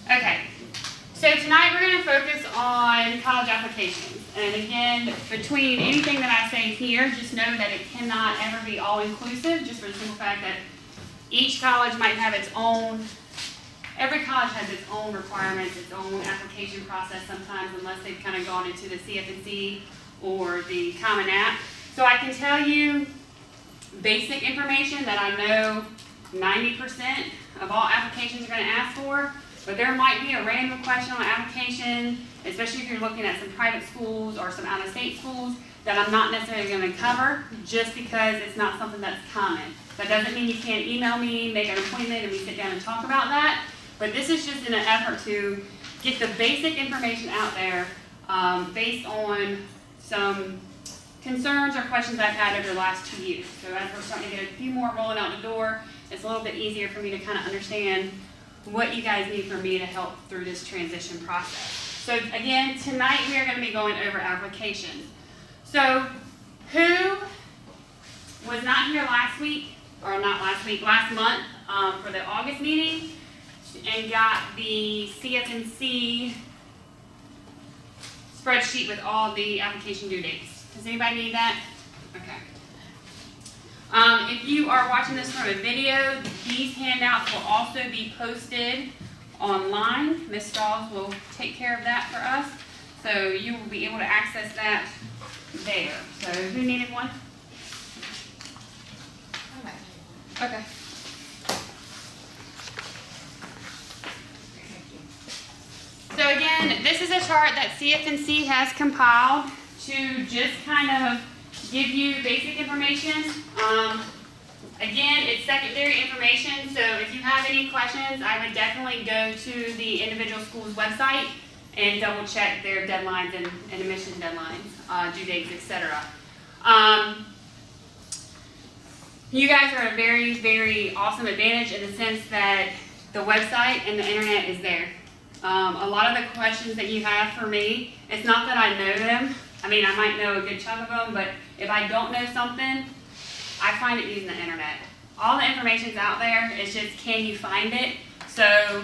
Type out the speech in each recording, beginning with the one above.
Okay, so tonight we're going to focus on college applications. And again, between anything that I say here, just know that it cannot ever be all-inclusive, just for the simple fact that each college might have its own, every college has its own requirements, its own application process sometimes, unless they've kind of gone into the CF&C or the Common App. So I can tell you basic information that I know 90% of all applications are going to ask for, but there might be a random question on an application, especially if you're looking at some private schools or some out-of-state schools, that I'm not necessarily going to cover just because it's not something that's common. That doesn't mean you can't email me, make an appointment, and we sit down and talk about that, but this is just in an effort to get the basic information out there based on some concerns or questions I've had over the last 2 years. So as we're starting to get a few more rolling out the door, it's a little bit easier for me to kind of understand what you guys need from me to help through this transition process. So again, tonight we are going to be going over applications. So who was not here last week, or not last week, last month for the August meeting and got the CF&C spreadsheet with all the application due dates? Does anybody need that? Okay. If you are watching this from a video, these handouts will also be posted online. Ms. Strauss will take care of that for us. So you will be able to access that there. So who needed one? Okay. So again, this is a chart that CF&C has compiled to just kind of give you basic information. Again, it's secondary information, so if you have any questions, I would definitely go to the individual school's website and double check their deadlines and admission deadlines, due dates, etc. You guys are a very, very awesome advantage in the sense that the website and the internet is there. A lot of the questions that you have for me, it's not that I know them. I mean, I might know a good chunk of them, but if I don't know something, I find it using the internet. All the information's out there, it's just can you find it? So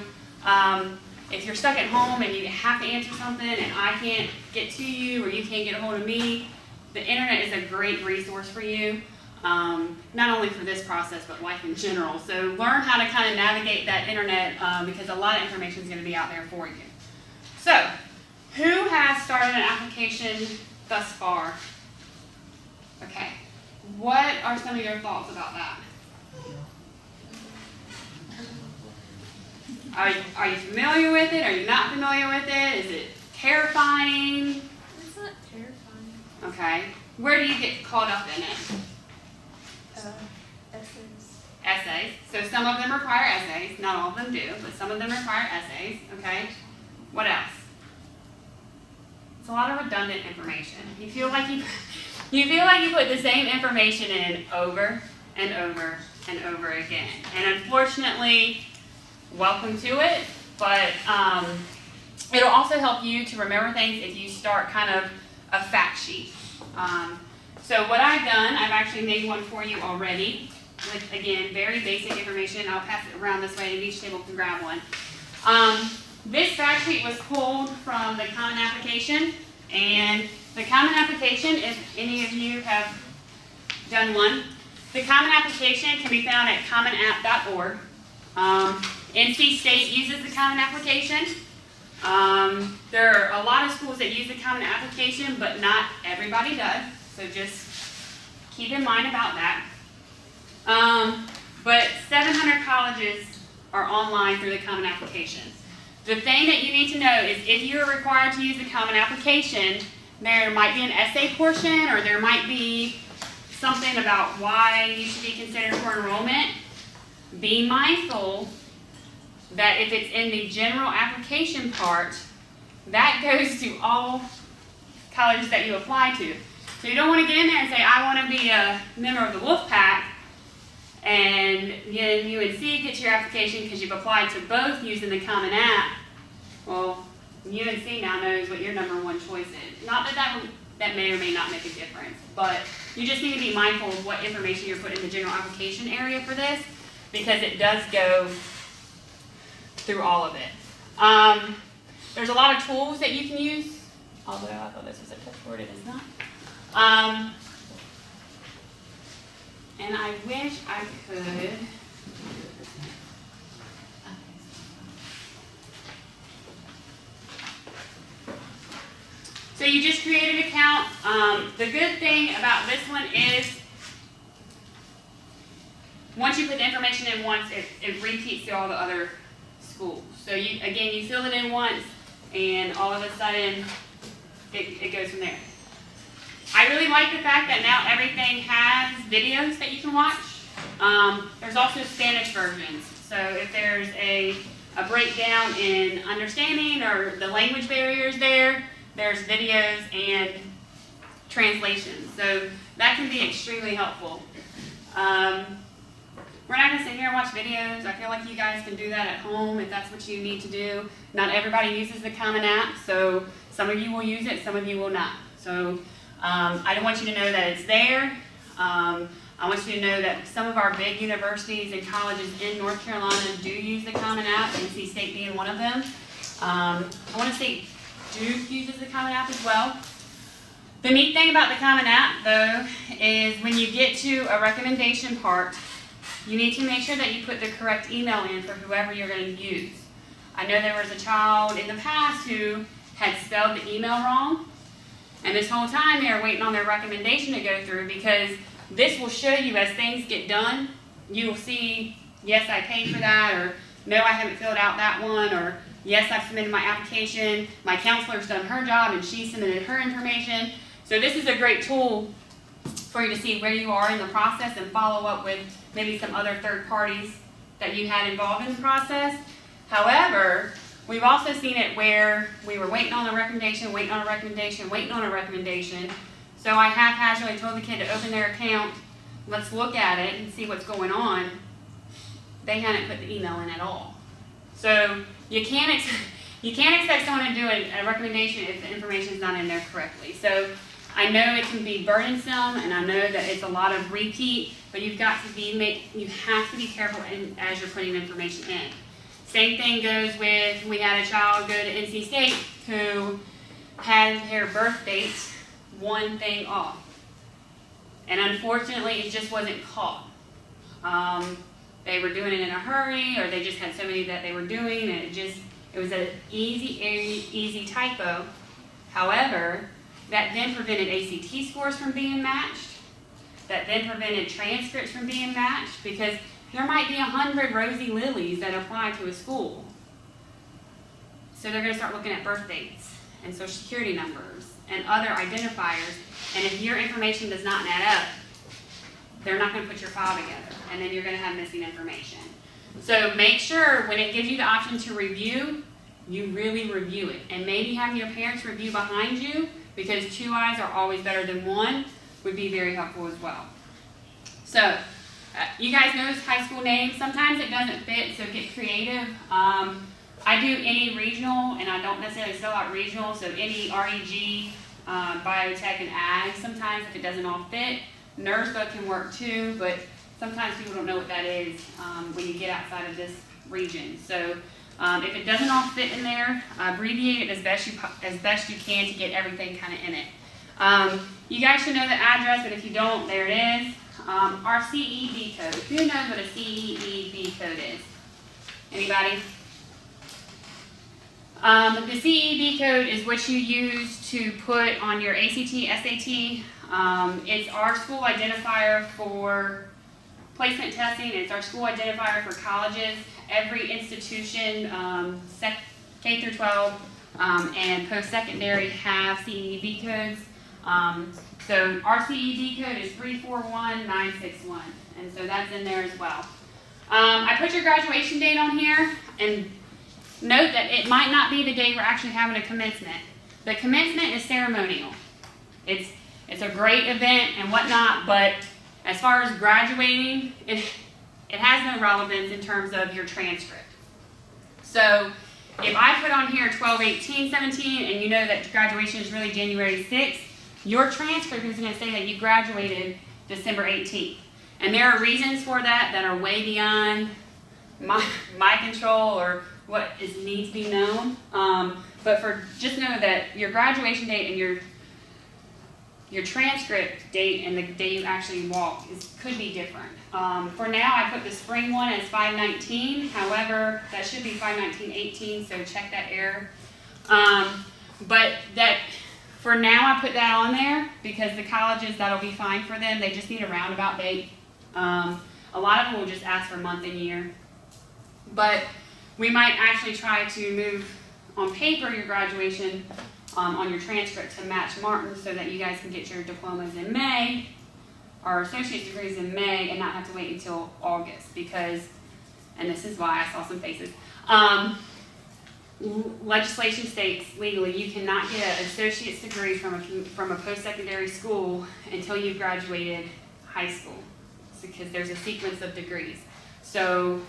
if you're stuck at home and you have to answer something and I can't get to you or you can't get a hold of me, the internet is a great resource for you, not only for this process, but life in general. So learn how to kind of navigate that internet because a lot of information is going to be out there for you. So, who has started an application thus far? Okay. What are some of your thoughts about that? Are you familiar with it? Are you not familiar with it? Is it terrifying? It's not terrifying. Okay. Where do you get caught up in it? Essays. Essays. So some of them require essays. Not all of them do, but some of them require essays. Okay. What else? It's a lot of redundant information. You feel like you put the same information in over and over and over again. And unfortunately, welcome to it, but it'll also help you to remember things if you start kind of a fact sheet. So what I've done, I've actually made one for you already with, again, very basic information. I'll pass it around this way and each table can grab one. This fact sheet was pulled from the Common Application, and the Common Application, if any of you have done one, the Common Application can be found at commonapp.org. NC State uses the Common Application. There are a lot of schools that use the Common Application, but not everybody does, so just keep in mind about that. But 700 colleges are online through the Common Application. The thing that you need to know is if you're required to use the Common Application, there might be an essay portion or there might be something about why you should be considered for enrollment. Be mindful that if it's in the general application part, that goes to all colleges that you apply to. So you don't want to get in there and say, I want to be a member of the Wolfpack, and then UNC gets your application because you've applied to both using the Common App. Well, UNC now knows what your number one choice is. Not that that may or may not make a difference, but you just need to be mindful of what information you're putting in the general application area for this, because it does go through all of it. There's a lot of tools that you can use, although I thought this was a touch board, it is not. And I wish I could. So you just created an account. The good thing about this one is once you put the information in once, it repeats to all the other schools. So you fill it in once, and all of a sudden, it goes from there. I really like the fact that now everything has videos that you can watch. There's also Spanish versions. So if there's a breakdown in understanding or the language barriers there's videos and translations. So that can be extremely helpful. We're not going to sit here and watch videos. I feel like you guys can do that at home if that's what you need to do. Not everybody uses the Common App, so some of you will use it, some of you will not. So I don't want you to know that it's there. I want you to know that some of our big universities and colleges in North Carolina do use the Common App, NC State being one of them. I want to say Duke uses the Common App as well. The neat thing about the Common App, though, is when you get to a recommendation part, you need to make sure that you put the correct email in for whoever you're going to use. I know there was a child in the past who had spelled the email wrong, and this whole time they were waiting on their recommendation to go through, because this will show you as things get done, you will see, yes, I paid for that, or no, I haven't filled out that one, or yes, I've submitted my application, my counselor's done her job and she submitted her information. So this is a great tool for you to see where you are in the process and follow up with maybe some other third parties that you had involved in the process. However, we've also seen it where we were waiting on a recommendation, waiting on a recommendation, waiting on a recommendation. So I haphazardly told the kid to open their account, let's look at it and see what's going on. They hadn't put the email in at all. So you can't expect someone to do a recommendation if the information is not in there correctly. So I know it can be burdensome, and I know that it's a lot of repeat, but you have to be careful as you're putting information in. Same thing goes with, we had a child go to NC State who had their birth dates one thing off. And unfortunately, it just wasn't caught. They were doing it in a hurry, or they just had so many that they were doing, and it was an easy typo. However, that then prevented ACT scores from being matched. That then prevented transcripts from being matched, because there might be 100 Rosie Lilies that apply to a school. So they're going to start looking at birth dates and social security numbers and other identifiers. And if your information does not add up, they're not going to put your file together, and then you're going to have missing information. So make sure when it gives you the option to review, you really review it. And maybe having your parents review behind you, because 2 eyes are always better than 1, would be very helpful as well. So you guys notice high school names. Sometimes it doesn't fit, so get creative. I do any regional, and I don't necessarily spell out regional, so any REG, biotech, and ag. Sometimes if it doesn't all fit, NERSA can work too, but sometimes people don't know what that is when you get outside of this region. So if it doesn't all fit in there, abbreviate it as best you can to get everything kind of in it. You guys should know the address, but if you don't, there it is. Our CEB code. Who knows what a CEB code is? Anybody? The CEB code is what you use to put on your ACT, SAT. It's our school identifier for placement testing. It's our school identifier for colleges. Every institution, K through 12 and post-secondary have CEB codes. So our CEB code is 341961, and so that's in there as well. I put your graduation date on here, and note that it might not be the day we're actually having a commencement. The commencement is ceremonial. It's a great event and whatnot, but as far as graduating, it has no relevance in terms of your transcript. So if I put on here 12/18/17, and you know that graduation is really January 6th, your transcript is going to say that you graduated December 18th. And there are reasons for that that are way beyond my control or what needs to be known. But just know that your graduation date and your transcript date and the day you actually walk could be different. For now, I put the spring one as 5/19. However, that should be 5/19/18, so check that error. But that for now, I put that on there because the colleges, that'll be fine for them. They just need a roundabout date. A lot of them will just ask for month and year. But we might actually try to move on paper your graduation on your transcript to match Martin so that you guys can get your diplomas in May or associate's degrees in May and not have to wait until August because, and this is why I saw some faces, legislation states legally you cannot get an associate's degree from a post-secondary school until you've graduated high school because there's a sequence of degrees. So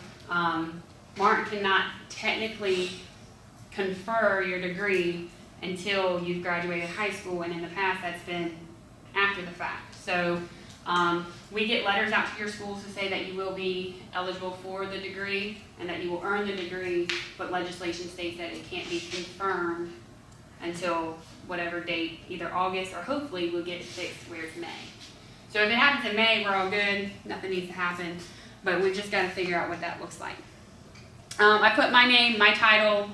Martin cannot technically confer your degree until you've graduated high school, and in the past that's been after the fact. So we get letters out to your schools to say that you will be eligible for the degree and that you will earn the degree, but legislation states that it can't be confirmed until whatever date, either August or hopefully we'll get it fixed where it's May. So if it happens in May, we're all good, nothing needs to happen, but we've just got to figure out what that looks like. I put my name, my title,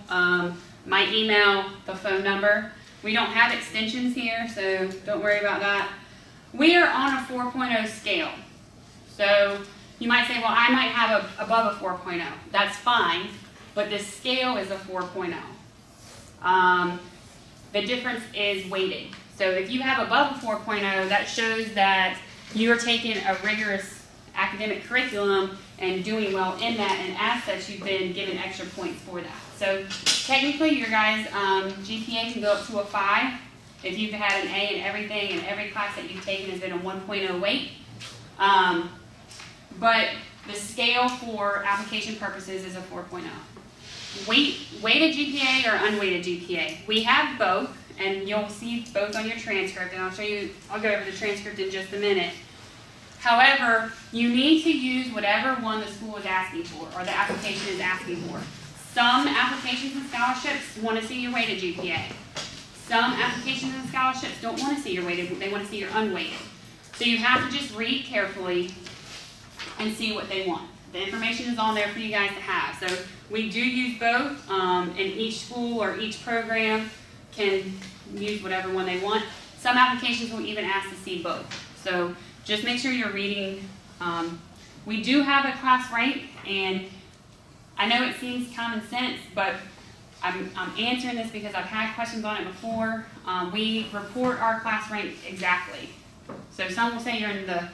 my email, the phone number. We don't have extensions here, so don't worry about that. We are on a 4.0 scale. So you might say, well, I might have above a 4.0. That's fine, but the scale is a 4.0. The difference is weighted. So if you have above a 4.0, that shows that you are taking a rigorous academic curriculum and doing well in that, and as such, you've been given extra points for that. So technically, your guys' GPA can go up to a 5 if you've had an A in everything, and every class that you've taken has been a 1.0 weight. But the scale for application purposes is a 4.0. Weighted GPA or unweighted GPA? We have both, and you'll see both on your transcript, and I'll go over the transcript in just a minute. However, you need to use whatever one the school is asking for or the application is asking for. Some applications and scholarships want to see your weighted GPA. Some applications and scholarships don't want to see your weighted, they want to see your unweighted. So you have to just read carefully and see what they want. The information is on there for you guys to have. So we do use both, and each school or each program can use whatever one they want. Some applications will even ask to see both. So just make sure you're reading. We do have a class rank, and I know it seems common sense, but I'm answering this because I've had questions on it before. We report our class rank exactly. So some will say you're in the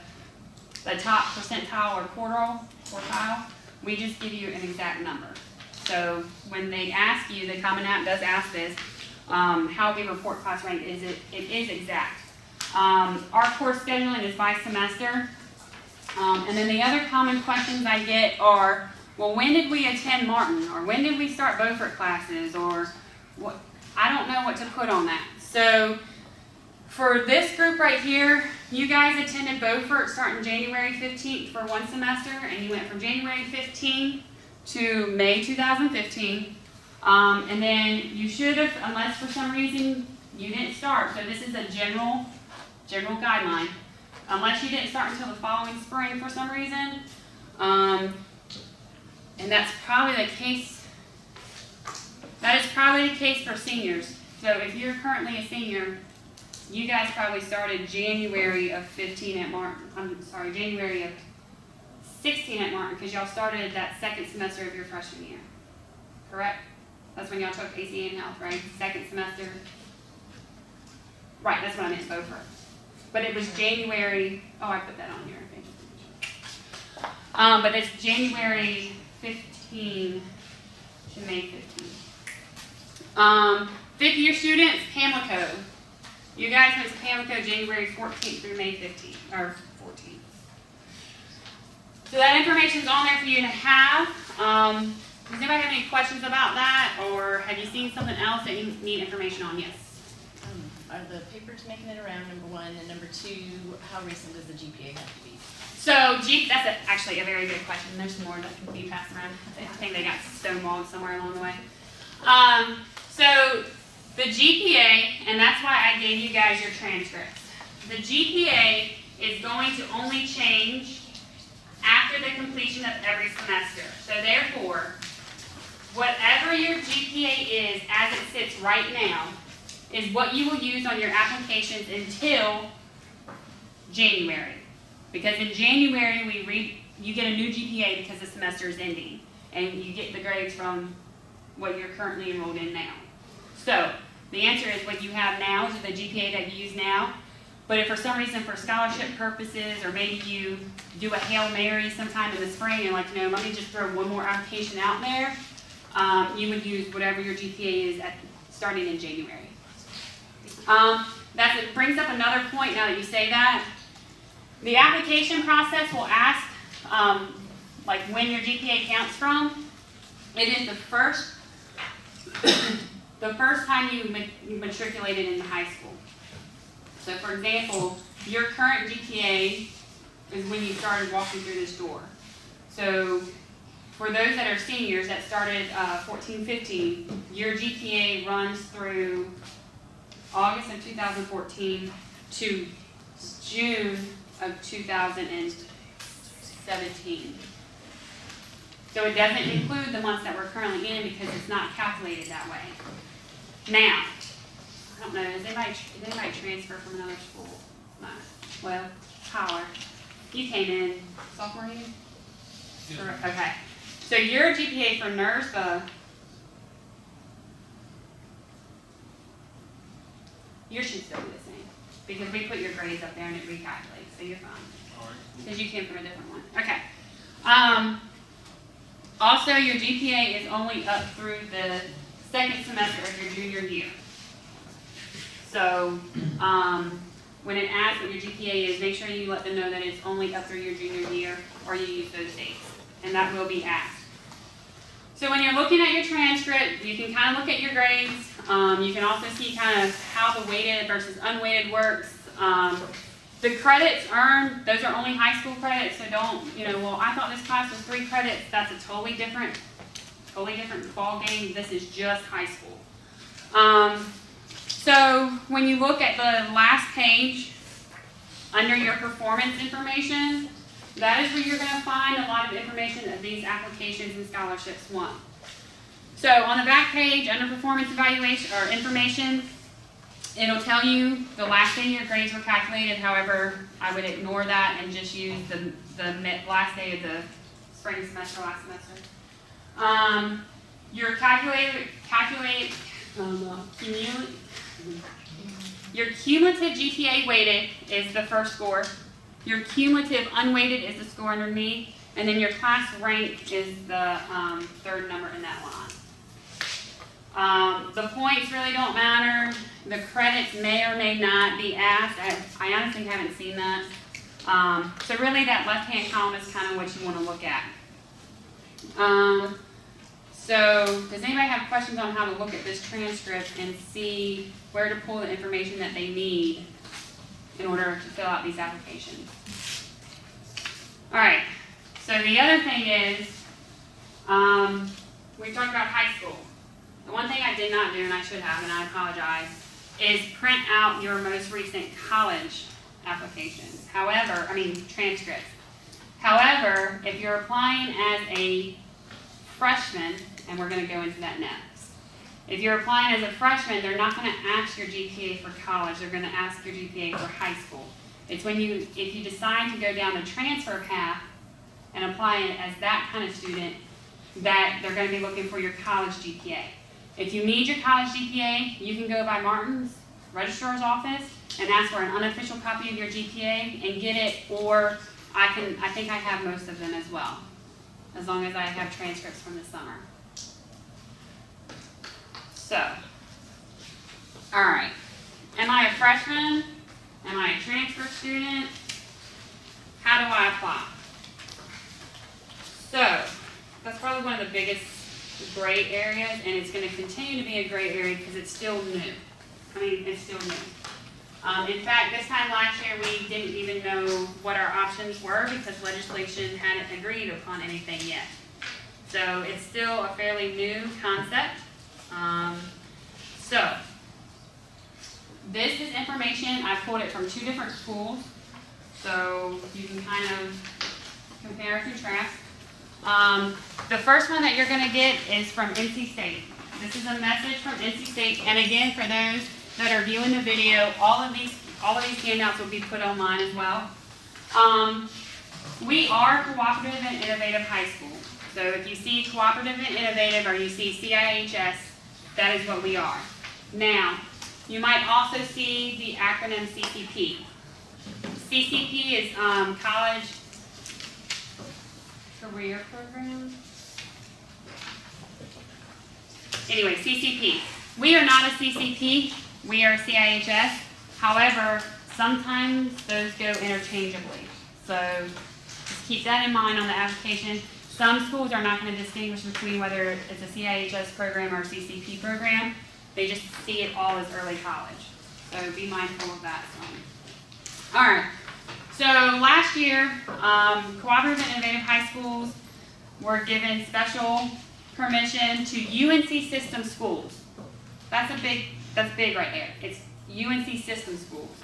top percentile or quartile. We just give you an exact number. So when they ask you, the Common App does ask this, how we report class rank, it is exact. Our course scheduling is by semester. And then the other common questions I get are, well, when did we attend Martin? Or when did we start Beaufort classes? Or what? I don't know what to put on that. So for this group right here, you guys attended Beaufort starting January 15th for one semester, and you went from January 15 to May 2015. And then you should have, unless for some reason you didn't start, so this is a general guideline, unless you didn't start until the following spring for some reason, and that's probably the case. That is probably the case for seniors. So if you're currently a senior, you guys probably started January of 15 at Martin. January of 16 at Martin, because y'all started that second semester of your freshman year. Correct? That's when y'all took ACA and Health, right? Second semester. Right, that's what I meant, Beaufort. But it was January. Oh, I put that on here. Okay. But it's January 15 to May 15. Fifth year students, Pamlico. You guys went to Pamlico January 14th through May 15th, or 14th. So that information's on there for you to have. Does anybody have any questions about that, or have you seen something else that you need information on? Yes. are the papers making it around, number one, and number two, how recent does the GPA have to be? So that's actually a very good question. There's more that can be passed around. I think they got stonewalled somewhere along the way. So the GPA, and that's why I gave you guys your transcripts. The GPA is going to only change after the completion of every semester. So therefore, whatever your GPA is as it sits right now is what you will use on your applications until January. Because in January you get a new GPA because the semester is ending, and you get the grades from what you're currently enrolled in now. So the answer is what you have now is the GPA that you use now. But if for some reason, for scholarship purposes, or maybe you do a Hail Mary sometime in the spring and let me just throw one more application out there, you would use whatever your GPA is starting in January. That brings up another point now that you say that. The application process will ask like when your GPA counts from. It is the first time you matriculated into high school. So for example, your current GPA is when you started walking through this door. So for those that are seniors that started 14-15, your GPA runs through August of 2014 to June of 2017. So it doesn't include the months that we're currently in because it's not calculated that way. Now, I don't know, did anybody transfer from another school? No. Well, Tyler, you came in sophomore year? Yeah. Okay. So your GPA for NERSA, yours should still be the same because we put your grades up there and it recalculates, so you're fine. All right. Because you came from a different one. Okay. Also, your GPA is only up through the second semester of your junior year. So when it asks what your GPA is, make sure you let them know that it's only up through your junior year, or you use those dates, and that will be asked. So when you're looking at your transcript, you can kind of look at your grades. You can also see kind of how the weighted versus unweighted works. The credits earned, those are only high school credits, so don't, well, I thought this class was 3 credits. That's a totally different ball game. This is just high school. So when you look at the last page, under your performance information, that is where you're going to find a lot of information that these applications and scholarships want. So on the back page, under performance evaluation or information, it'll tell you the last day your grades were calculated. However, I would ignore that and just use the last day of the spring semester, last semester. Your your cumulative GPA weighted is the first score. Your cumulative unweighted is the score underneath, and then your class rank is the third number in that line. The points really don't matter. The credits may or may not be asked. I honestly haven't seen that. So really that left-hand column is kind of what you want to look at. So does anybody have questions on how to look at this transcript and see where to pull the information that they need in order to fill out these applications? All right, so the other thing is, we talked about high school. The one thing I did not do, and I should have, and I apologize, is print out your most recent college applications. Transcripts. However, if you're applying as a freshman, and we're going to go into that next. If you're applying as a freshman, they're not going to ask your GPA for college. They're going to ask your GPA for high school. It's if you decide to go down the transfer path and apply it as that kind of student, that they're going to be looking for your college GPA. If you need your college GPA, you can go by Martin's registrar's office and ask for an unofficial copy of your GPA and get it, or I think I have most of them as well, as long as I have transcripts from the summer. So, all right, am I a freshman? Am I a transfer student? How do I apply? So, that's probably one of the biggest gray areas, and it's going to continue to be a gray area because it's still new. It's still new. In fact, this time last year, we didn't even know what our options were because legislation hadn't agreed upon anything yet. So it's still a fairly new concept. So this is information, I pulled it from 2 different schools, so you can kind of compare and contrast. The first one that you're going to get is from NC State. This is a message from NC State, and again, for those that are viewing the video, all of these handouts will be put online as well. We are Cooperative and Innovative High School. So if you see Cooperative and Innovative or you see CIHS, that is what we are. Now, you might also see the acronym CCP. CCP is College Career Program. Anyway, CCP. We are not a CCP, we are CIHS. However, sometimes those go interchangeably. So just keep that in mind on the application. Some schools are not going to distinguish between whether it's a CIHS program or a CCP program. They just see it all as early college. So be mindful of that. All right. So last year, Cooperative and Innovative High Schools were given special permission to UNC system schools. That's big right there. It's UNC system schools.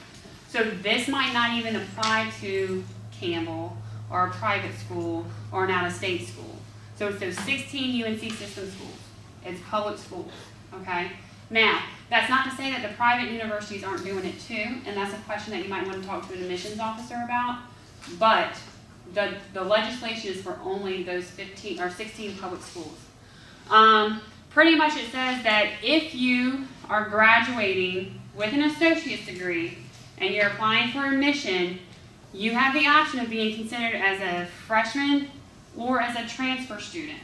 So this might not even apply to Campbell or a private school or an out-of-state school. So it's those 16 UNC system schools. It's public schools, okay? Now, that's not to say that the private universities aren't doing it too, and that's a question that you might want to talk to an admissions officer about, but the legislation is for only those 15 or 16 public schools. Pretty much it says that if you are graduating with an associate's degree and you're applying for admission, you have the option of being considered as a freshman or as a transfer student.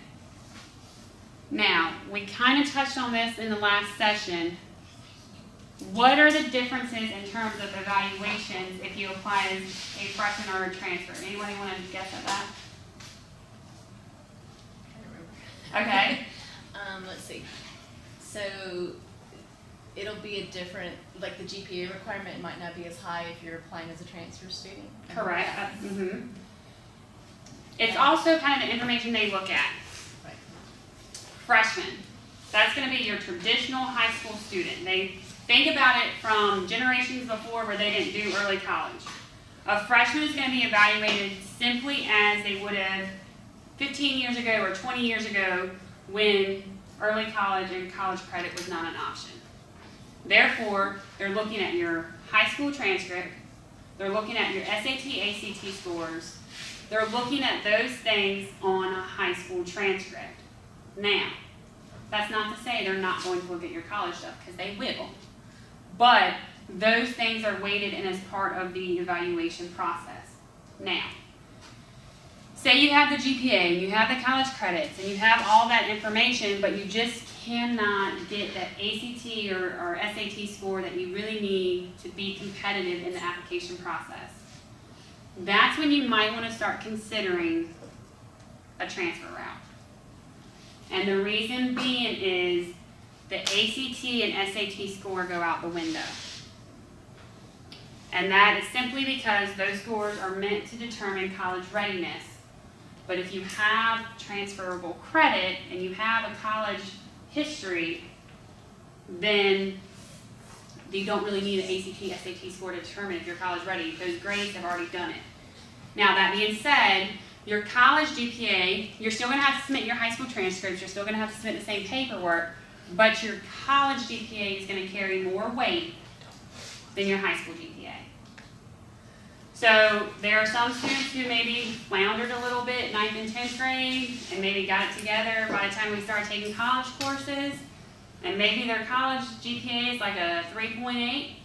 Now, we kind of touched on this in the last session. What are the differences in terms of evaluations if you apply as a freshman or a transfer? Anybody want to guess at that? I don't remember. Okay. Let's see. So it'll be a different, like the GPA requirement might not be as high if you're applying as a transfer student. Correct. It's also kind of the information they look at. Right. Freshman. That's going to be your traditional high school student. They think about it from generations before where they didn't do early college. A freshman is going to be evaluated simply as they would have 15 years ago or 20 years ago when early college and college credit was not an option. Therefore, they're looking at your high school transcript, they're looking at your SAT, ACT scores, they're looking at those things on a high school transcript. Now, that's not to say they're not going to look at your college stuff, because they will. But those things are weighted in as part of the evaluation process. Now, say you have the GPA, and you have the college credits, and you have all that information, but you just cannot get that ACT or SAT score that you really need to be competitive in the application process. That's when you might want to start considering a transfer route. And the reason being is the ACT and SAT score go out the window. And that is simply because those scores are meant to determine college readiness. But if you have transferable credit and you have a college history, then you don't really need an ACT, SAT score to determine if you're college ready. Those grades have already done it. Now, that being said, your college GPA, you're still going to have to submit your high school transcripts, you're still going to have to submit the same paperwork, but your college GPA is going to carry more weight than your high school GPA. So there are some students who maybe floundered a little bit 9th and 10th grade and maybe got it together by the time we start taking college courses, and maybe their college GPA is like a 3.8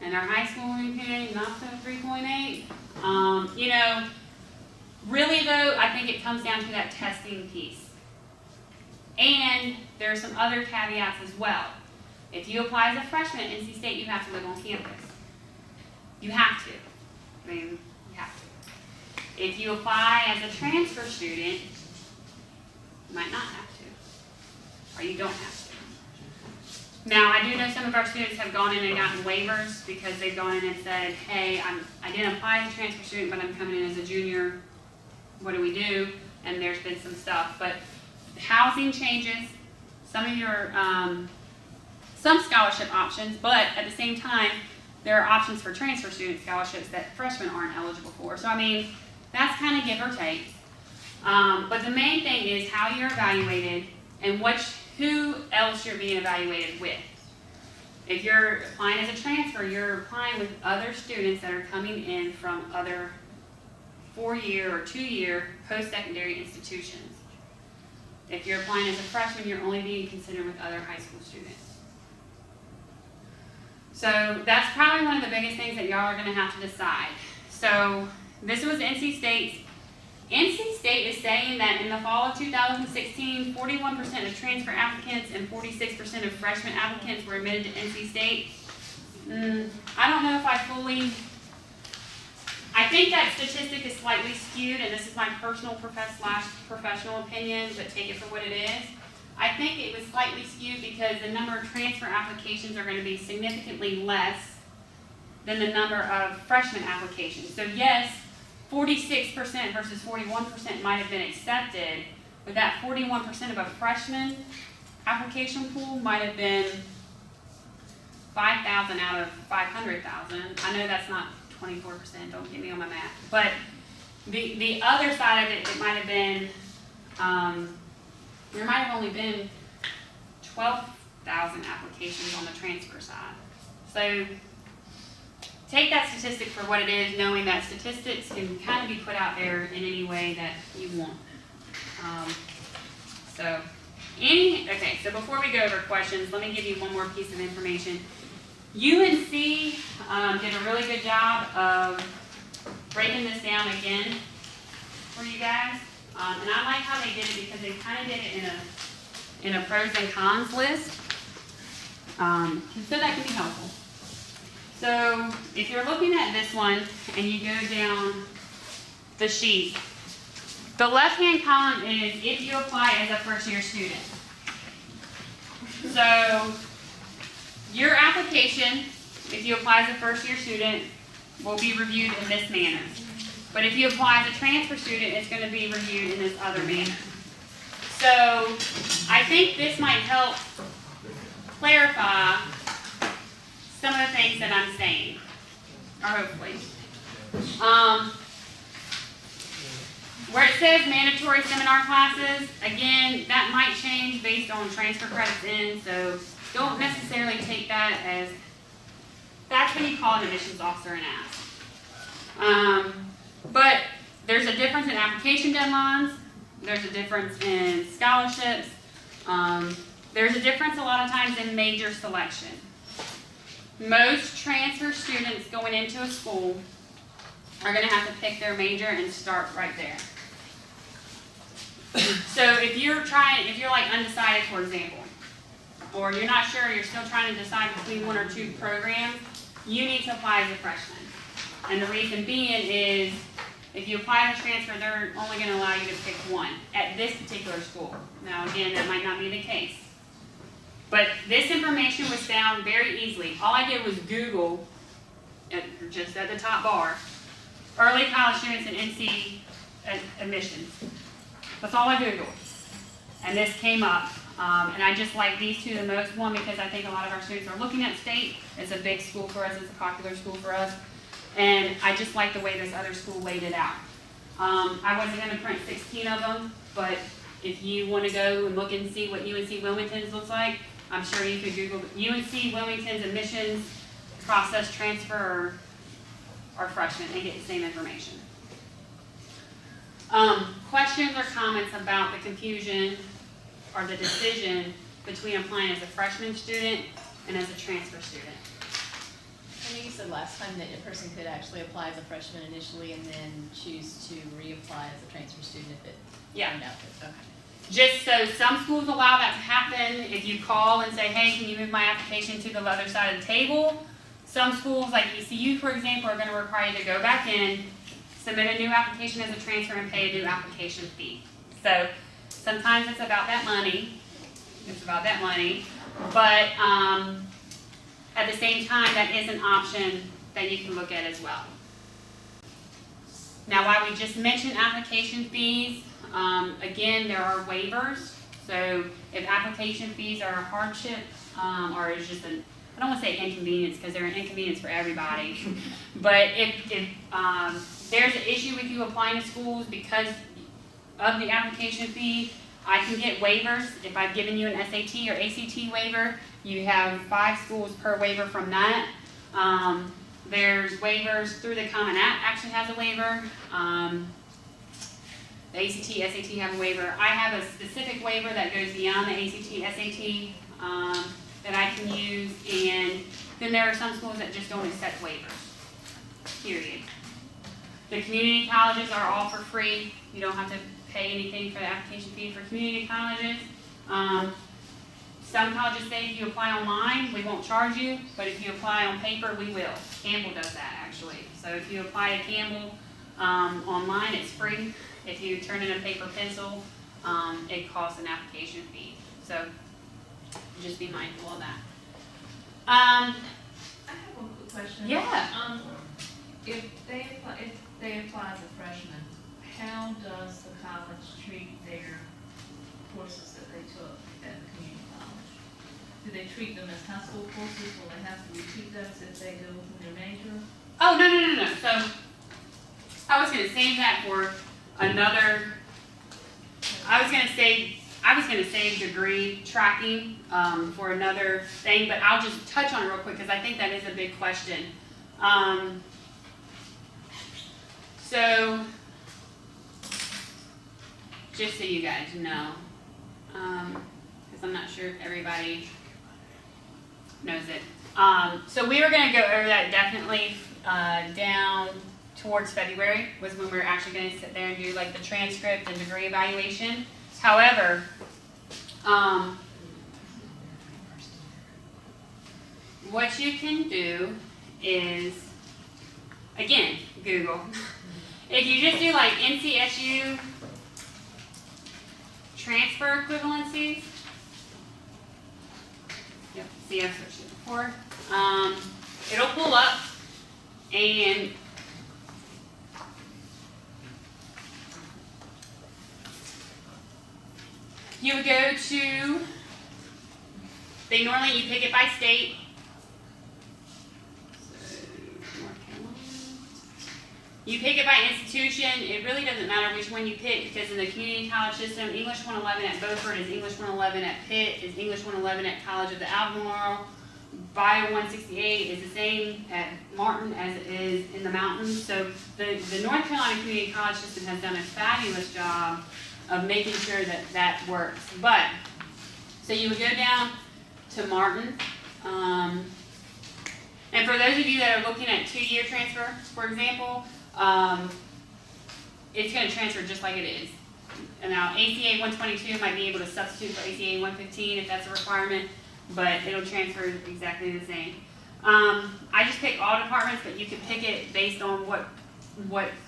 and their high school GPA is not so 3.8. You know, really though, I think it comes down to that testing piece. And there are some other caveats as well. If you apply as a freshman at NC State, you have to live on campus. You have to. I mean, you have to. If you apply as a transfer student, you might not have to. Or you don't have to. Now, I do know some of our students have gone in and gotten waivers because they've gone in and said, hey, I didn't apply as a transfer student, but I'm coming in as a junior. What do we do? And there's been some stuff, but housing changes, some of your, some scholarship options, but at the same time, there are options for transfer student scholarships that freshmen aren't eligible for. So, I mean, that's kind of give or take. But the main thing is how you're evaluated and who else you're being evaluated with. If you're applying as a transfer, you're applying with other students that are coming in from other 4-year or 2-year post-secondary institutions. If you're applying as a freshman, you're only being considered with other high school students. So that's probably one of the biggest things that y'all are going to have to decide. So this was NC State's. NC State is saying that in the fall of 2016, 41% of transfer applicants and 46% of freshman applicants were admitted to NC State. I don't know if I think that statistic is slightly skewed, and this is my personal professional opinion, but take it for what it is. I think it was slightly skewed because the number of transfer applications are going to be significantly less than the number of freshman applications. So yes, 46% versus 41% might have been accepted, but that 41% of a freshman application pool might have been 5,000 out of 500,000. I know that's not 24%, don't get me on my math. But the other side of it, it might have been, there might have only been 12,000 applications on the transfer side. So take that statistic for what it is, knowing that statistics can kind of be put out there in any way that you want. So before we go over questions, let me give you one more piece of information. UNC did a really good job of breaking this down again for you guys. And I like how they did it because they kind of did it in a pros and cons list. So that can be helpful. So if you're looking at this one and you go down the sheet, the left-hand column is if you apply as a first-year student. So your application, if you apply as a first-year student, will be reviewed in this manner. But if you apply as a transfer student, it's going to be reviewed in this other manner. So I think this might help clarify some of the things that I'm saying, or hopefully. Where it says mandatory seminar classes, again, that might change based on transfer credits in, so don't necessarily take that as, that's when you call an admissions officer and ask. But there's a difference in application deadlines, there's a difference in scholarships, there's a difference a lot of times in major selection. Most transfer students going into a school are going to have to pick their major and start right there. So if you're like undecided, for example, or you're not sure, you're still trying to decide between one or two programs, you need to apply as a freshman. And the reason being is if you apply as a transfer, they're only going to allow you to pick one at this particular school. Now again, that might not be the case. But this information was found very easily. All I did was Google, just at the top bar, early college students and NC admissions. That's all I Googled. And this came up. And I just like these two the most. One, because I think a lot of our students are looking at state. It's a big school for us. It's a popular school for us. And I just like the way this other school laid it out. I wasn't going to print 16 of them, but if you want to go and look and see what UNC Wilmington's looks like, I'm sure you could Google UNC Wilmington's admissions process transfer or freshman and get the same information. Questions or comments about the confusion or the decision between applying as a freshman student and as a transfer student? I know you said last time that a person could actually apply as a freshman initially and then choose to reapply as a transfer student if it turned out that, okay. Just so some schools allow that to happen. If you call and say, hey, can you move my application to the other side of the table? Some schools, like ECU, for example, are going to require you to go back in, submit a new application as a transfer, and pay a new application fee. So sometimes it's about that money. but at the same time, that is an option that you can look at as well. Now, while we just mentioned application fees, again, there are waivers. So if application fees are a hardship, or it's just an, I don't want to say inconvenience because they're an inconvenience for everybody, but if there's an issue with you applying to schools because of the application fee, I can get waivers. If I've given you an SAT or ACT waiver, you have 5 schools per waiver from that. There's waivers through the Common App actually has a waiver. The ACT, SAT have a waiver. I have a specific waiver that goes beyond the ACT, SAT that I can use, and then there are some schools that just don't accept waivers, period. The community colleges are all for free. You don't have to pay anything for the application fee for community colleges. Some colleges say if you apply online, we won't charge you, but if you apply on paper, we will. Campbell does that, actually. So if you apply to Campbell online, it's free. If you turn in a paper pencil, it costs an application fee. So just be mindful of that. I have one quick question. Yeah. If they apply as a freshman, how does the college treat their courses that they took at the community college? Do they treat them as high school courses? Will they have to repeat those if they go within their major? Oh, no. So I was going to save that for another, I was going to save degree tracking for another thing, but I'll just touch on it real quick because I think that is a big question. So just so you guys know, because I'm not sure if everybody knows it. So we were going to go over that definitely down towards February was when we were actually going to sit there and do like the transcript and degree evaluation. However, what you can do is, again, Google. If you just do like NCSU transfer equivalencies, yep, see I've searched it before, it'll pull up and you would go to, normally you pick it by state. You pick it by institution. It really doesn't matter which one you pick because in the community college system, English 111 at Beaufort is English 111 at Pitt, is English 111 at College of the Albemarle. Bio 168 is the same at Martin as it is in the mountains. So the North Carolina Community College system has done a fabulous job of making sure that that works. But, so you would go down to Martin. And for those of you that are looking at 2-year transfer, for example, it's going to transfer just like it is. And now ACA 122 might be able to substitute for ACA 115 if that's a requirement, but it'll transfer exactly the same. I just pick all departments, but you can pick it based on what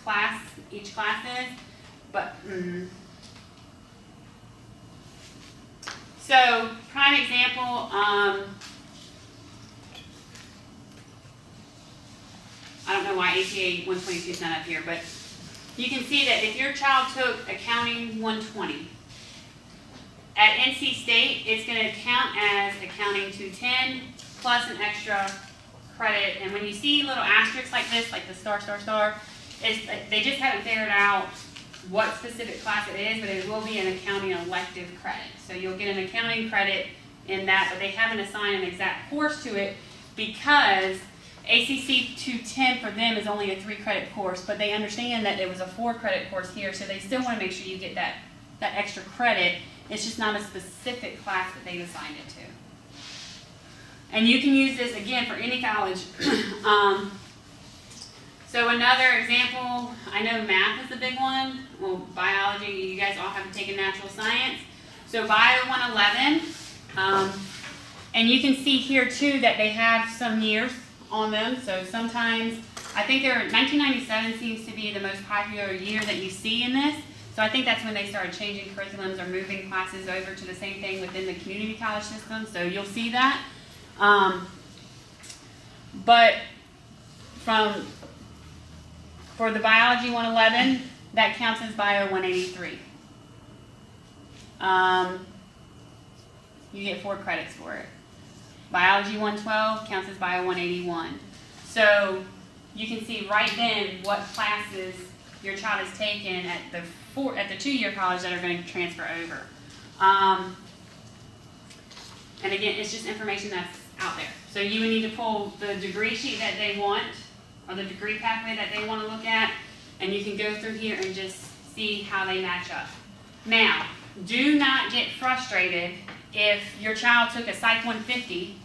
class each class is. But so prime example. I don't know why ACA 122 is not up here, but you can see that if your child took Accounting 120, at NC State, it's going to count as Accounting 210 plus an extra credit. And when you see little asterisks like this, like the star, they just haven't figured out what specific class it is, but it will be an accounting elective credit. So you'll get an accounting credit in that, but they haven't assigned an exact course to it because ACC 210 for them is only a 3-credit course, but they understand that there was a 4-credit course here, so they still want to make sure you get that extra credit. It's just not a specific class that they've assigned it to. And you can use this, again, for any college. So another example, I know math is a big one. Well, biology, you guys all have taken natural science. So Bio 111, and you can see here too that they have some years on them. So sometimes, I think 1997 seems to be the most popular year that you see in this. So I think that's when they started changing curriculums or moving classes over to the same thing within the community college system. So you'll see that. But for the biology 111, that counts as bio 183. You get 4 credits for it. Biology 112 counts as bio 181. So you can see right then what classes your child has taken at the 2-year college that are going to transfer over. And again, it's just information that's out there. So you would need to pull the degree sheet that they want, or the degree pathway that they want to look at, and you can go through here and just see how they match up. Now, do not get frustrated if your child took a Psych 150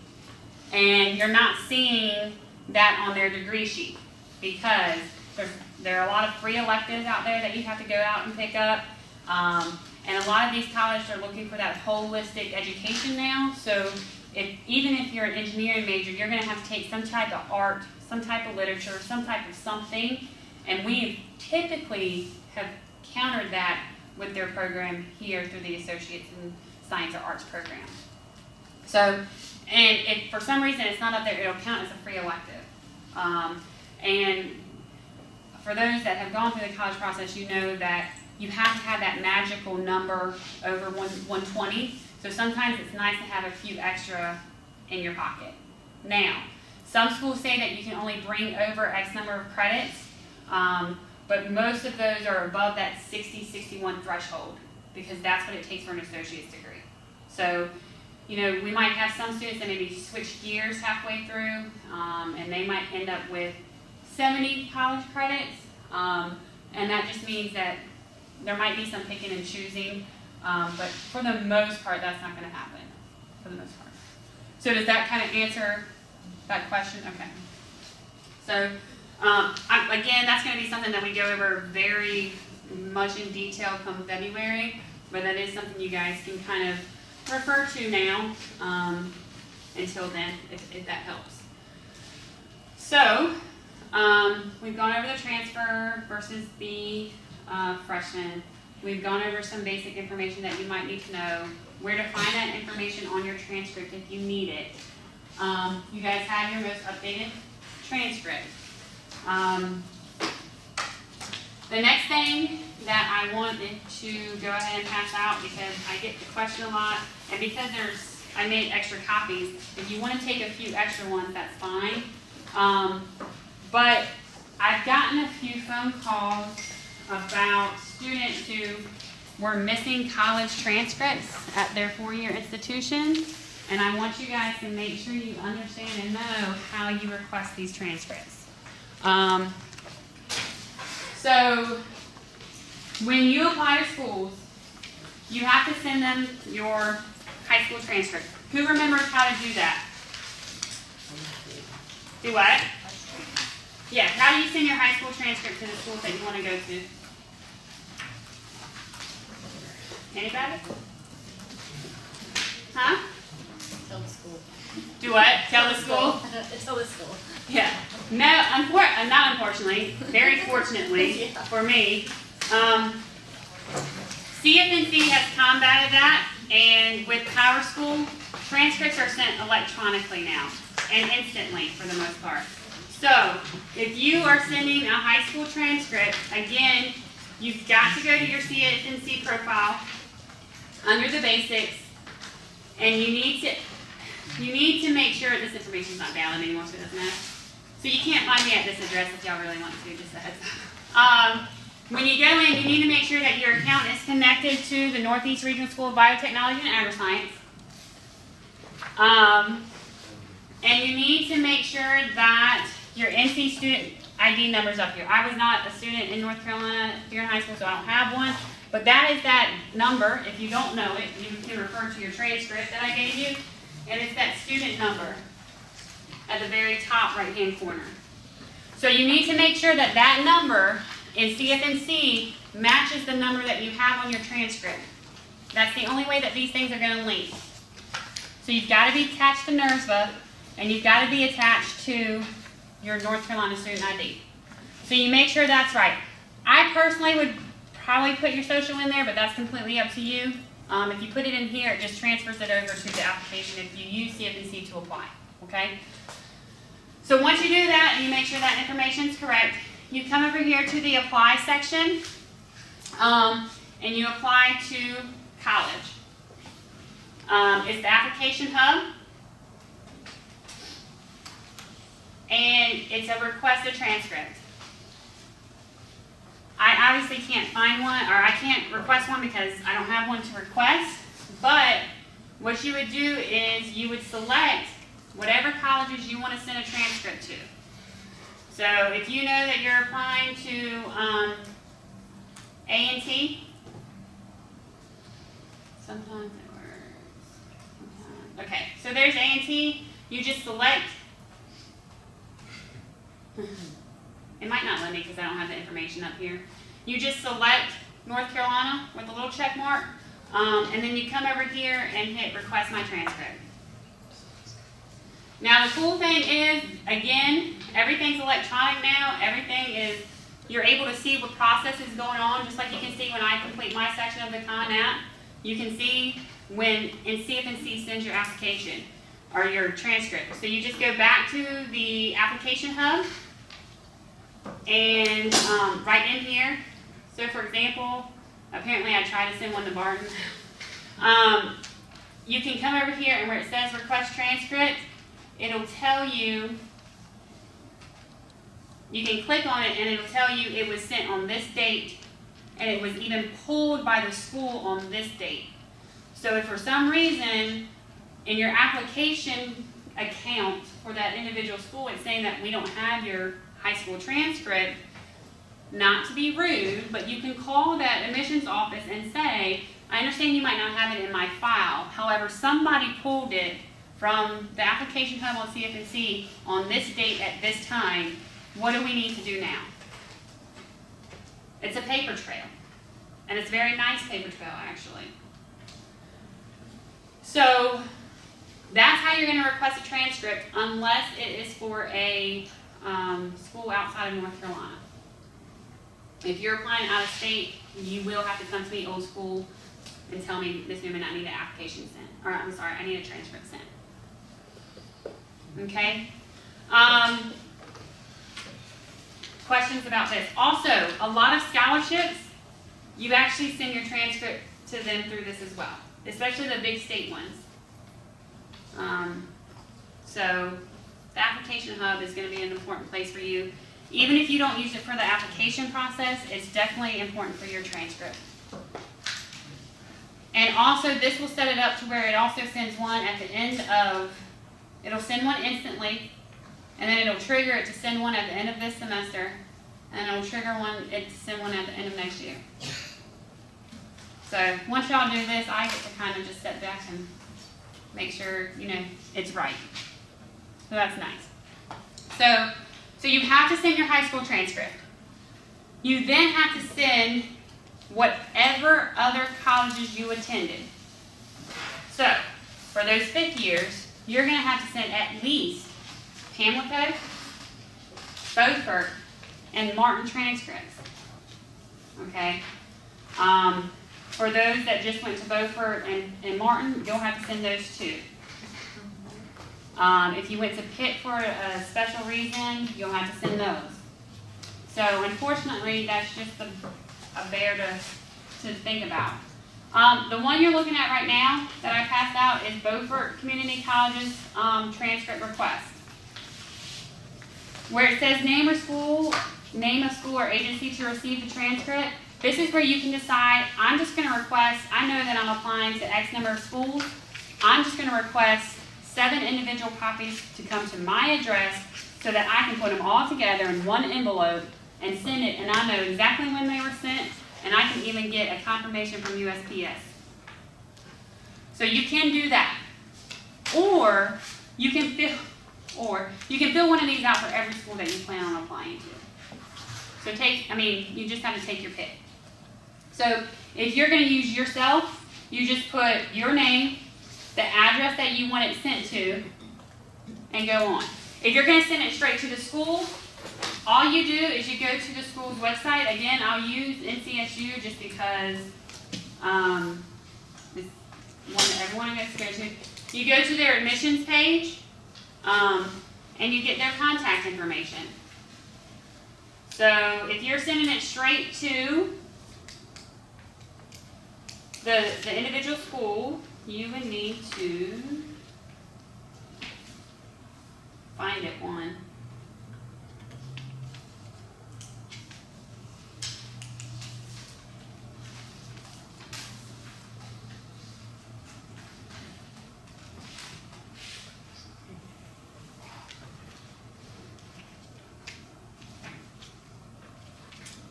and you're not seeing that on their degree sheet, because there are a lot of free electives out there that you have to go out and pick up. And a lot of these colleges are looking for that holistic education now. So even if you're an engineering major, you're going to have to take some type of art, some type of literature, some type of something. And we typically have countered that with their program here through the Associates in Science or Arts program. So, and if for some reason it's not up there, it'll count as a free elective. And for those that have gone through the college process, you know that you have to have that magical number over 120. So sometimes it's nice to have a few extra in your pocket. Now, some schools say that you can only bring over X number of credits, but most of those are above that 60, 61 threshold, because that's what it takes for an associate's degree. So, you know, we might have some students that maybe switch gears halfway through, and they might end up with 70 college credits, and that just means that there might be some picking and choosing, but for the most part, that's not going to happen, for the most part. So does that kind of answer that question? Okay. So, again, that's going to be something that we go over very much in detail come February, but that is something you guys can kind of refer to now until then, if that helps. So, we've gone over the transfer versus the freshman. We've gone over some basic information that you might need to know, where to find that information on your transcript if you need it. You guys have your most updated transcript. The next thing that I wanted to go ahead and pass out, because I get the question a lot, and because I made extra copies, if you want to take a few extra ones, that's fine. But I've gotten a few phone calls about students who were missing college transcripts at their 4-year institution, and I want you guys to make sure you understand and know how you request these transcripts. So when you apply to schools, you have to send them your high school transcript. Who remembers how to do that? Do what? Yeah, how do you send your high school transcript to the schools that you want to go to? Anybody? Huh? Tell the school. Do what? Tell the school? Tell the school. Yeah. No, not unfortunately, very fortunately for me, CFNC has combated that, and with PowerSchool, transcripts are sent electronically now, and instantly for the most part. So, if you are sending a high school transcript, again, you've got to go to your CFNC profile under the basics, and you need to make sure this information is not valid anymore, so it doesn't matter. So you can't find me at this address if y'all really want to, just a heads up. When you go in, you need to make sure that your account is connected to the Northeast Regional School of Biotechnology and Agri-Science. And you need to make sure that your NC student ID number is up here. I was not a student in North Carolina here in high school, so I don't have one. But that is that number. If you don't know it, you can refer to your transcript that I gave you. And it's that student number at the very top right-hand corner. So you need to make sure that that number in CFNC matches the number that you have on your transcript. That's the only way that these things are going to link. So you've got to be attached to NERSVA, and you've got to be attached to your North Carolina student ID. So you make sure that's right. I personally would probably put your social in there, but that's completely up to you. If you put it in here, it just transfers it over to the application if you use CFNC to apply, okay? So once you do that and you make sure that information is correct, you come over here to the apply section, and you apply to college. It's the application hub, and it's a request a transcript. I obviously can't find one, or I can't request one because I don't have one to request, but what you would do is you would select whatever colleges you want to send a transcript to. So if you know that you're applying to A&T, sometimes it works. Okay, so there's A&T, you just select. It might not let me because I don't have the information up here. You just select North Carolina with a little check mark, and then you come over here and hit request my transcript. Now the cool thing is, again, everything's electronic now. Everything is, you're able to see what process is going on, just like you can see when I complete my section of the Khan app. You can see when CFNC sends your application or your transcript. So you just go back to the application hub, and right in here, so for example, apparently I tried to send one to Barton. You can come over here and where it says request transcript, it'll tell you, you can click on it and it'll tell you it was sent on this date and it was even pulled by the school on this date. So if for some reason in your application account for that individual school it's saying that we don't have your high school transcript, not to be rude, but you can call that admissions office and say, I understand you might not have it in my file, however, somebody pulled it from the application hub on CFNC on this date at this time. What do we need to do now? It's a paper trail, and it's a very nice paper trail, actually. So that's how you're going to request a transcript, unless it is for a school outside of North Carolina. If you're applying out of state, you will have to come to me old school and tell me, Ms. Newman, I need an application sent. Or I'm sorry, I need a transcript sent. Okay? Questions about this? Also, a lot of scholarships, you actually send your transcript to them through this as well, especially the big state ones. So the application hub is going to be an important place for you. Even if you don't use it for the application process, it's definitely important for your transcript. And also, this will set it up to where it also sends one at the end of, it'll send one instantly, and then it'll trigger it to send one at the end of this semester, and it'll trigger it to send one at the end of next year. So once y'all do this, I get to kind of just step back and make sure, it's right. So that's nice. So you have to send your high school transcript. You then have to send whatever other colleges you attended. So for those fifth years, you're going to have to send at least Pamlico, Beaufort, and Martin transcripts. Okay? For those that just went to Beaufort and Martin, you'll have to send those too. If you went to Pitt for a special reason, you'll have to send those. So unfortunately, that's just a bear to think about. The one you're looking at right now that I passed out is Beaufort Community College's transcript request. Where it says name of school or agency to receive the transcript, this is where you can decide, I'm just going to request, I know that I'm applying to X number of schools, I'm just going to request 7 individual copies to come to my address so that I can put them all together in one envelope and send it, and I know exactly when they were sent, and I can even get a confirmation from USPS. So you can do that. Or you can fill one of these out for every school that you plan on applying to. So you just have to take your pick. So if you're going to use yourself, you just put your name, the address that you want it sent to, and go on. If you're going to send it straight to the school, all you do is you go to the school's website. Again, I'll use NCSU just because it's one that everyone gets to go to. You go to their admissions page, and you get their contact information. So if you're sending it straight to the individual school, you would need to find it one.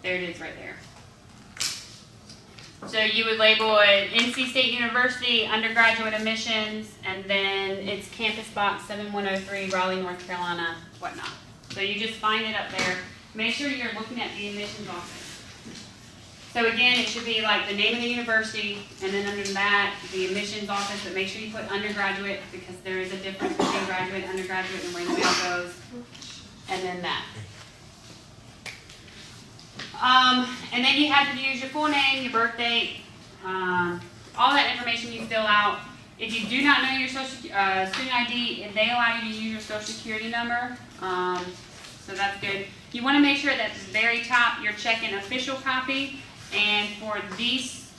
There it is right there. So you would label it NC State University, undergraduate admissions, and then it's campus box 7103, Raleigh, North Carolina, whatnot. So you just find it up there. Make sure you're looking at the admissions office. So again, it should be like the name of the university, and then under that, the admissions office, but make sure you put undergraduate because there is a difference between graduate and undergraduate and where the mail goes, and then that. And then you have to use your full name, your birth date, all that information you fill out. If you do not know your student ID, they allow you to use your social security number, so that's good. You want to make sure that at the very top you're checking official copy, and for these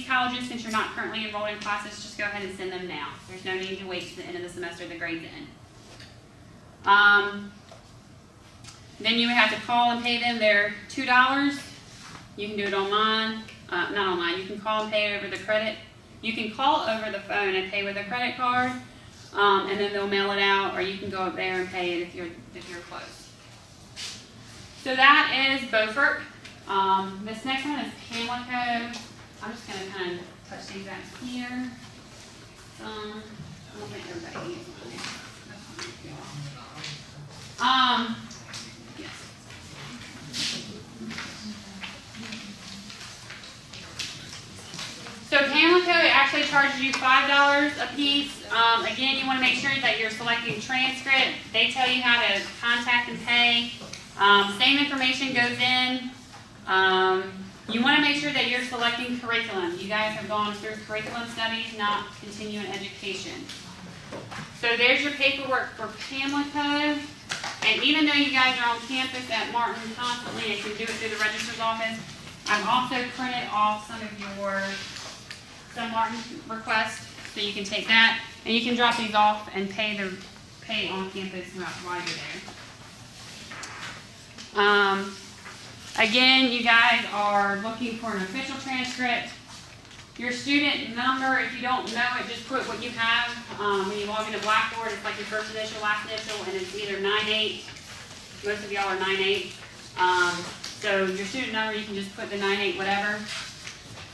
colleges, since you're not currently enrolled in classes, just go ahead and send them now. There's no need to wait to the end of the semester, the grades end. Then you would have to call and pay them their $2. You can do it online, not online. You can call and pay over the credit. You can call over the phone and pay with a credit card, and then they'll mail it out, or you can go up there and pay it if you're close. So that is Beaufort. This next one is Pamlico. I'm just going to kind of touch these out here. I don't think everybody needs one. Yes. So Pamlico, it actually charges you $5 a piece. Again, you want to make sure that you're selecting transcript. They tell you how to contact and pay. Same information goes in. You want to make sure that you're selecting curriculum. You guys have gone through curriculum studies, not continuing education. So there's your paperwork for Pamlico. And even though you guys are on campus at Martin constantly and can do it through the registrar's office, I've also printed off some Martin requests, so you can take that and you can drop these off and pay on campus while you're there. Again, you guys are looking for an official transcript. Your student number, if you don't know it, just put what you have. When you log into Blackboard, it's like your first initial, last initial, and it's either 98. Most of y'all are 98. So your student number, you can just put the 98 whatever,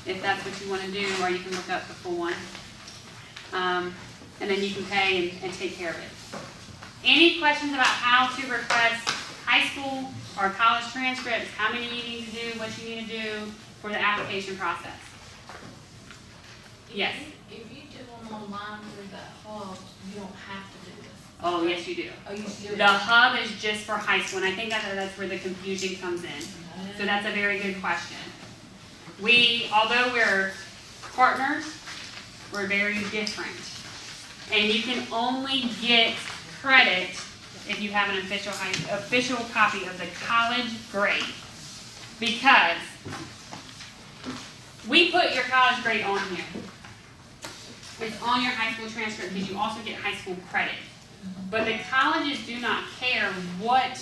if that's what you want to do, or you can look up the full one. And then you can pay and take care of it. Any questions about how to request high school or college transcripts, how many you need to do, what you need to do for the application process? Yes? If you do them online through that hub, you don't have to do this. Oh, yes you do. Oh, you still The hub is just for high school, and I think that's where the confusion comes in. So that's a very good question. Although we're partners, we're very different. And you can only get credit if you have an official copy of the college grade. Because we put your college grade on here. It's on your high school transcript because you also get high school credit. But the colleges do not care what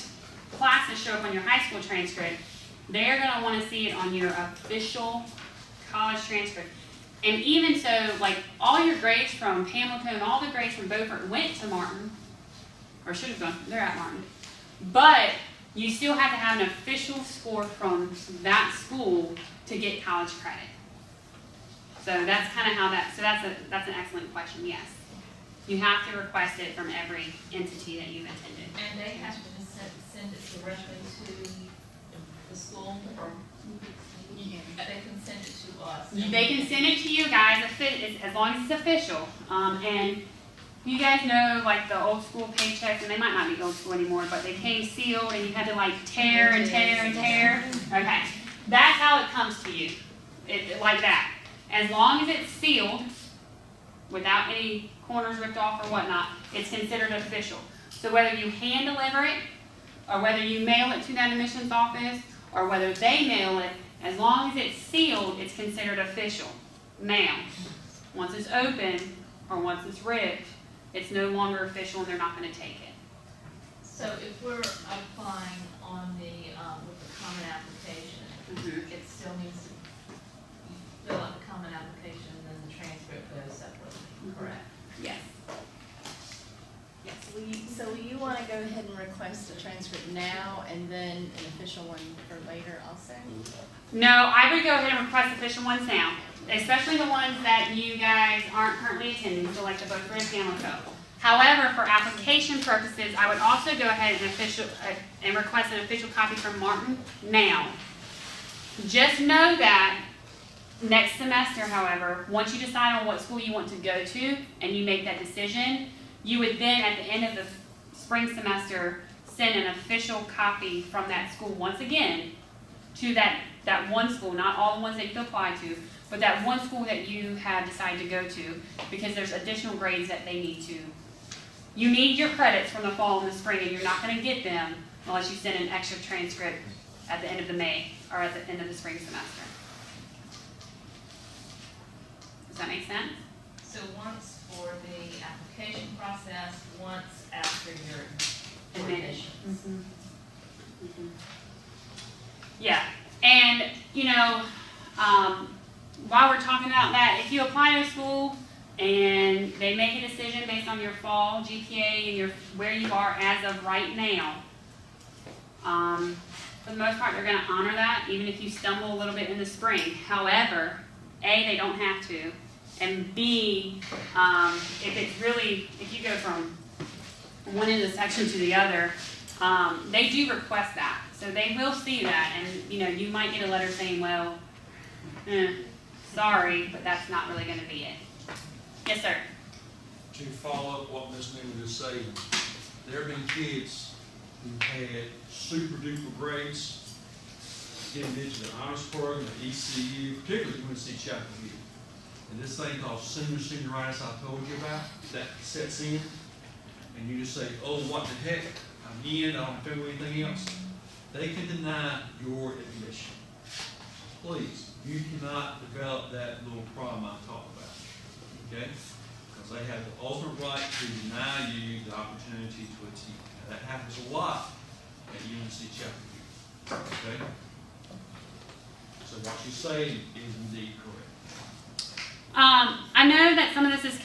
classes show up on your high school transcript. They're going to want to see it on your official college transcript. And even so, like all your grades from Pamlico and all the grades from Beaufort went to Martin, or should have gone, they're at Martin. But you still have to have an official score from that school to get college credit. So that's kind of how so that's an excellent question, yes. You have to request it from every entity that you've attended. And they have to send it directly to the school, or they can send it to us? They can send it to you guys as long as it's official. And You guys know like the old school paychecks, and they might not be old school anymore, but they came sealed and you had to like tear and tear and tear. Okay, that's how it comes to you, like that. As long as it's sealed, without any corners ripped off or whatnot, it's considered official. So whether you hand deliver it, or whether you mail it to that admissions office, or whether they mail it, as long as it's sealed, it's considered official. Now, once it's open, or once it's ripped, it's no longer official and they're not gonna take it. So if we're applying on the, with the common application, it still needs to, you fill out the common application and then the transcript goes separately, correct? Yes. Yes. So will you wanna go ahead and request a transcript now and then an official one for later also? No, I would go ahead and request official ones now, especially the ones that you guys aren't currently attending, so like the Boca and Pamlico. However, for application purposes, I would also go ahead and request an official copy from Martin now. Just know that next semester, however, once you decide on what school you want to go to and you make that decision, you would then, at the end of the spring semester, send an official copy from that school once again to that one school, not all the ones that you apply to, but that one school that you have decided to go to, because there's additional grades that they need to. You need your credits from the fall and the spring, and you're not going to get them unless you send an extra transcript at the end of the May or at the end of the spring semester. Does that make sense? So once for the application process, once after your admissions. Yeah, and while we're talking about that, if you apply to a school and they make a decision based on your fall GPA and where you are as of right now, for the most part, they're going to honor that, even if you stumble a little bit in the spring. However, A, they don't have to, and B, if you go from one end of the section to the other, they do request that. So they will see that, and you might get a letter saying, well, sorry, but that's not really going to be it. Yes, sir. To follow up what Ms. Newman is saying, there have been kids who had super duper grades, getting into the honors program, the ECU, particularly Quincy Chapel Hill. And this thing called senioritis I told you about, that sets in, and you just say, oh, what the heck, I'm in, I don't have to do anything else. They can deny your admission. Please, you cannot develop that little problem I talked about, okay? Because they have the ultimate right to deny you the opportunity to attend. Now, that happens a lot at UNC Chapel Hill, okay? So what you say is indeed correct. I know that some of this is,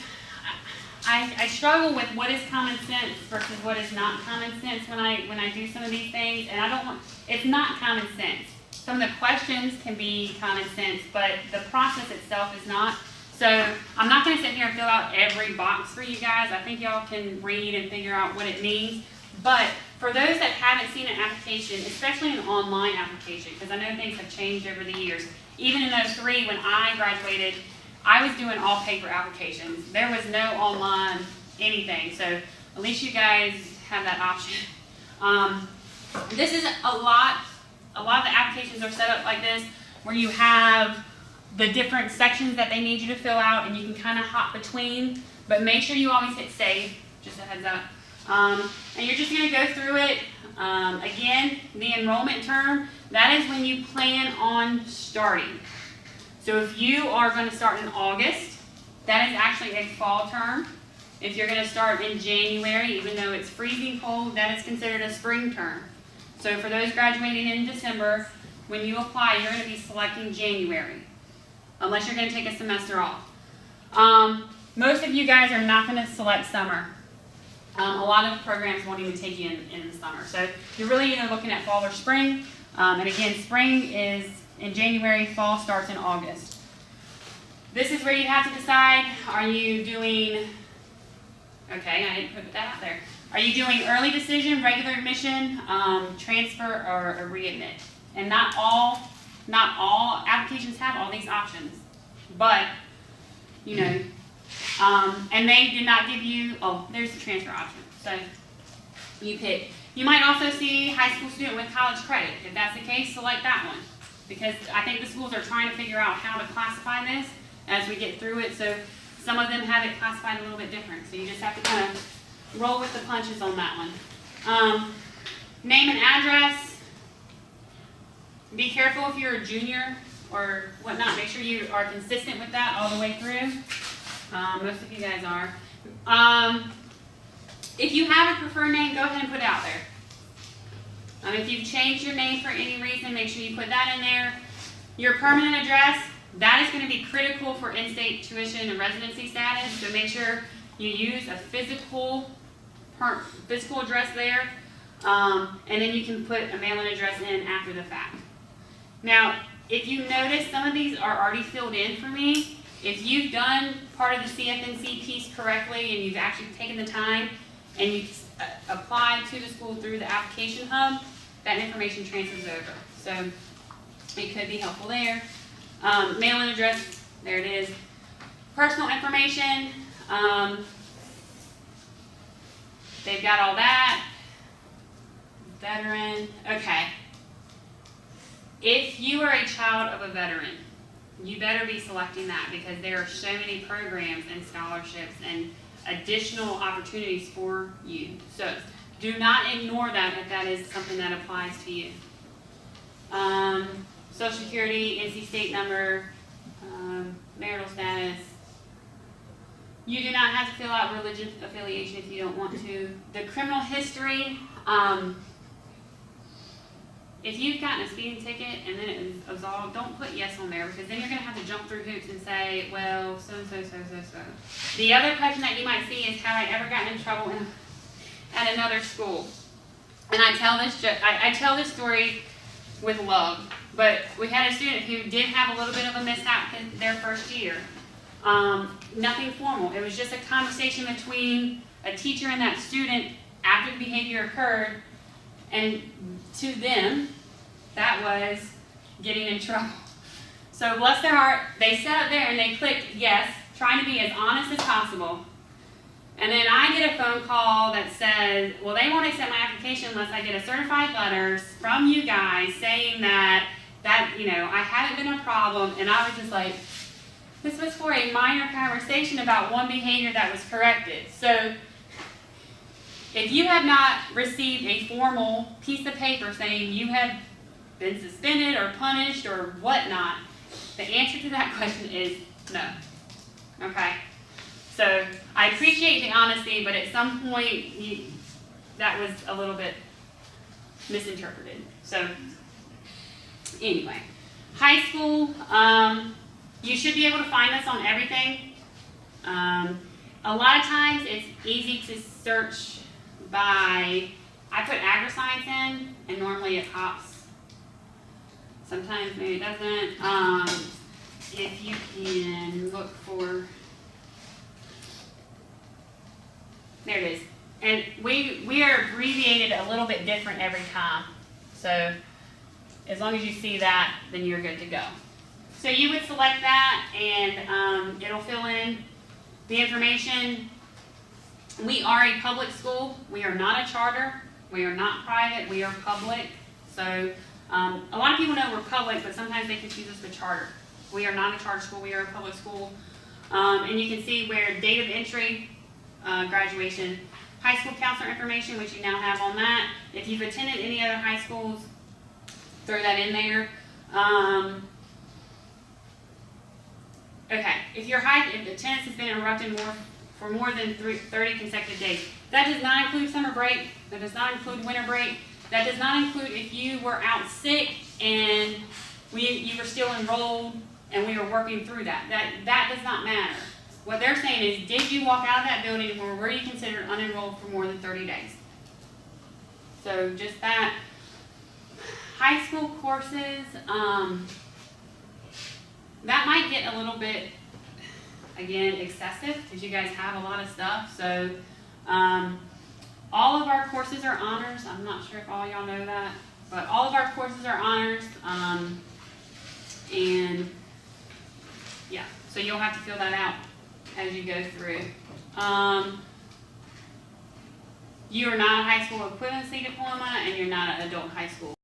I struggle with what is common sense versus what is not common sense when I do some of these things, and it's not common sense. Some of the questions can be common sense, but the process itself is not. So I'm not going to sit here and fill out every box for you guys. I think y'all can read and figure out what it means. But for those that haven't seen an application, especially an online application, because I know things have changed over the years. Even in those 3, when I graduated, I was doing all paper applications. There was no online anything. So at least you guys have that option. This is a lot of the applications are set up like this, where you have the different sections that they need you to fill out, and you can kind of hop between, but make sure you always hit save, just a heads up. And you're just going to go through it. Again, the enrollment term, that is when you plan on starting. So if you are going to start in August, that is actually a fall term. If you're going to start in January, even though it's freezing cold, that is considered a spring term. So for those graduating in December, when you apply, you're going to be selecting January, unless you're going to take a semester off. Most of you guys are not going to select summer. A lot of programs won't even take you in the summer. So you're really either looking at fall or spring. And again, spring is in January, fall starts in August. This is where you have to decide, are you doing, okay, I didn't put that out there. Are you doing early decision, regular admission, transfer, or a readmit? And not all applications have all these options. But, And they did not give you, oh, there's the transfer option. So you pick. You might also see high school student with college credit. If that's the case, select that one. Because I think the schools are trying to figure out how to classify this as we get through it. So some of them have it classified a little bit different. So you just have to kind of roll with the punches on that one. Name and address. Be careful if you're a junior or whatnot. Make sure you are consistent with that all the way through. Most of you guys are. If you have a preferred name, go ahead and put it out there. If you've changed your name for any reason, make sure you put that in there. Your permanent address, that is going to be critical for in-state tuition and residency status. So make sure you use a physical address there. And then you can put a mailing address in after the fact. Now, if you notice, some of these are already filled in for me. If you've done part of the CFNC piece correctly and you've actually taken the time and you've applied to the school through the application hub, that information transfers over. So it could be helpful there. Mailing address, there it is. Personal information, they've got all that. Veteran, okay. If you are a child of a veteran, you better be selecting that because there are so many programs and scholarships and additional opportunities for you. So do not ignore that if that is something that applies to you. Social Security, NC state number, marital status. You do not have to fill out religious affiliation if you don't want to. The criminal history, if you've gotten a speeding ticket and then it is absolved, don't put yes on there because then you're going to have to jump through hoops and say, well, so. The other question that you might see is, have I ever gotten in trouble at another school? And I tell this story with love, but we had a student who did have a little bit of a mishap in their first year. Nothing formal. It was just a conversation between a teacher and that student after the behavior occurred. And to them, that was getting in trouble. So bless their heart, they sat up there and they clicked yes, trying to be as honest as possible. And then I get a phone call that says, well, they won't accept my application unless I get a certified letter from you guys saying that I haven't been a problem. And I was just like, this was for a minor conversation about one behavior that was corrected. So if you have not received a formal piece of paper saying you have been suspended or punished or whatnot, the answer to that question is no. Okay? So I appreciate the honesty, but at some point that was a little bit misinterpreted. So anyway, high school, you should be able to find this on everything. A lot of times it's easy to search by, I put AgriScience in, and normally it pops. Sometimes maybe it doesn't. If you can look for, there it is. And we are abbreviated a little bit different every time. So as long as you see that, then you're good to go. So you would select that, and it'll fill in the information. We are a public school. We are not a charter. We are not private. We are public. So a lot of people know we're public, but sometimes they confuse us with charter. We are not a charter school. We are a public school. And you can see where date of entry, graduation, high school counselor information, which you now have on that. If you've attended any other high schools, throw that in there. Okay, if attendance has been interrupted for more than 30 consecutive days, that does not include summer break, that does not include winter break, that does not include if you were out sick and you were still enrolled and we were working through that. That does not matter. What they're saying is, did you walk out of that building or were you considered unenrolled for more than 30 days? So just that. High school courses, that might get a little bit, again, excessive because you guys have a lot of stuff. So all of our courses are honors. I'm not sure if all y'all know that, but all of our courses are honors. And yeah, so you'll have to fill that out. as you go through. You are not a high school equivalency diploma, and you're not an adult high school